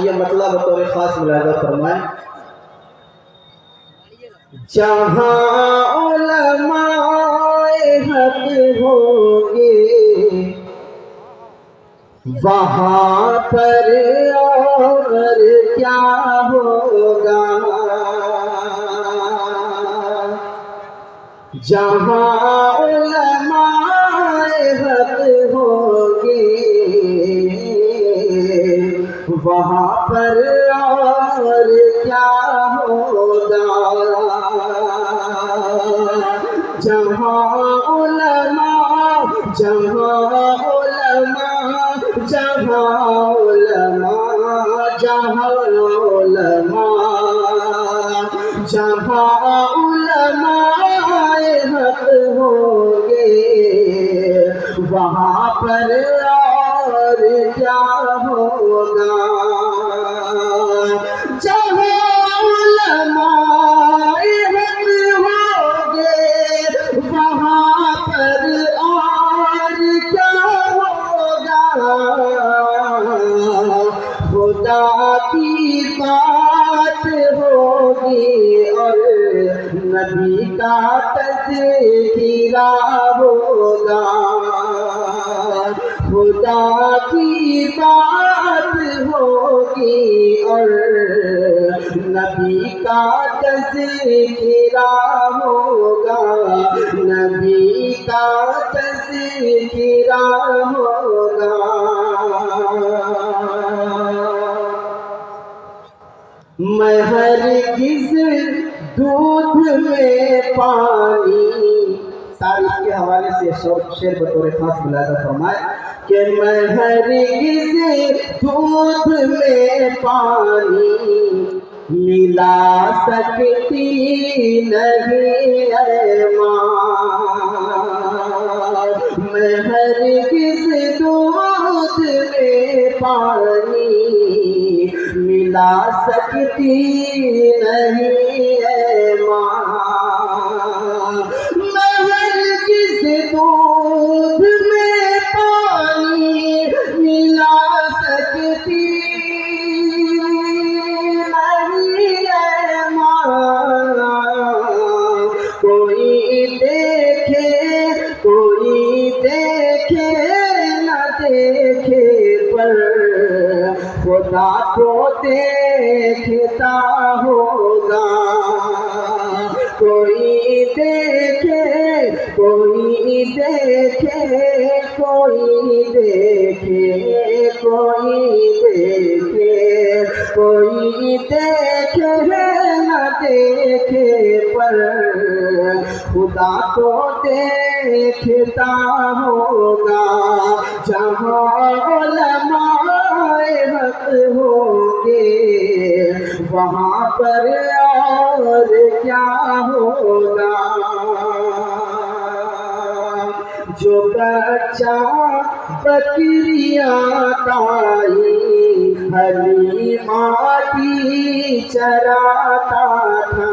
آئیے مطلب بطور خاص ملاحظہ فرمائیں۔ جہاں علماء حق ہوں گے وہاں پر اور کیا ہوگا، جہاں علماء حق ہوں گے وہاں پر اور کیا ہوگا، جہاں علماء جہاں علماء جہاں علماء جہاں علماء جہاں علماء حق ہوں گے وہاں پر اور کیا ہوگا، جہاں علماء حق ہوں گے وہاں پر اور کیا ہوگا، خدا کی بات ہوگی اور نبی کا تذکرہ ہوگا، خدا کی بات ہوگی اور نبی کا تذکرہ ہوگا، نبی کا تذکرہ ہوگا۔ میں ہرگز دودھ میں پانی، تاریخ کے حوالے سے شعر بطور خاص ملاحظہ فرمائے کہ میں ہرگز دودھ میں پانی ملا سکتی نہیں اے ماں، میں ہرگز دودھ میں پانی ملا سکتی نہیں اے ماں، میں ہرگز دودھ میں پانی ملا سکتی نہیں اے ماں، کوئی دیکھے نہ دیکھے پر خدا کو دیکھتا ہوگا، کوئی دیکھے کوئی دیکھے کوئی دیکھے کوئی دیکھے کوئی دیکھے نہ دیکھے پر خدا کو دیکھتا ہوگا، جہاں علماء حق ہوں گے وہاں پر اور کیا ہوگا، جو بچہ بکریاں تائی حلیمہ کی چراتا تھا،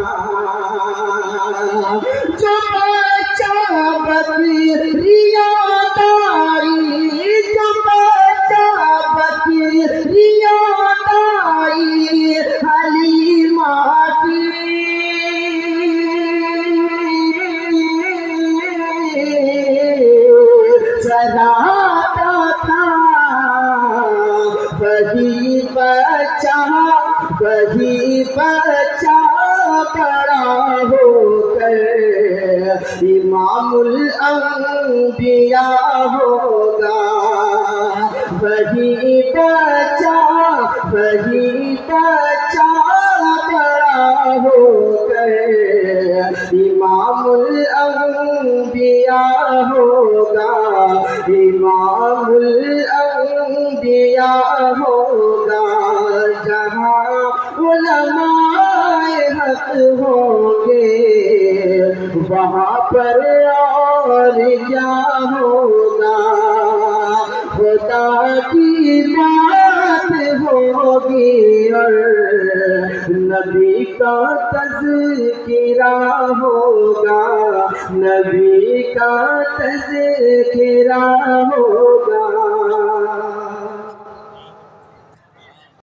جو بچہ بکریاں تائی، جو بچہ بکریاں تائی حلیمہ کی چراتا تھا، وہی بچہ بڑا ہو کر امام الانبیاء ہوگا، وہی بچہ بڑا ہو کر امام الانبیاء ہوگا، امام الانبیاء ہوگا، جہاں علماء حق ہوں گے وہاں پر اور کیا ہوگا، خدا کی بات ہوگی اور نبی کا تذکرہ ہوگا، نبی کا تذکرہ ہوگا۔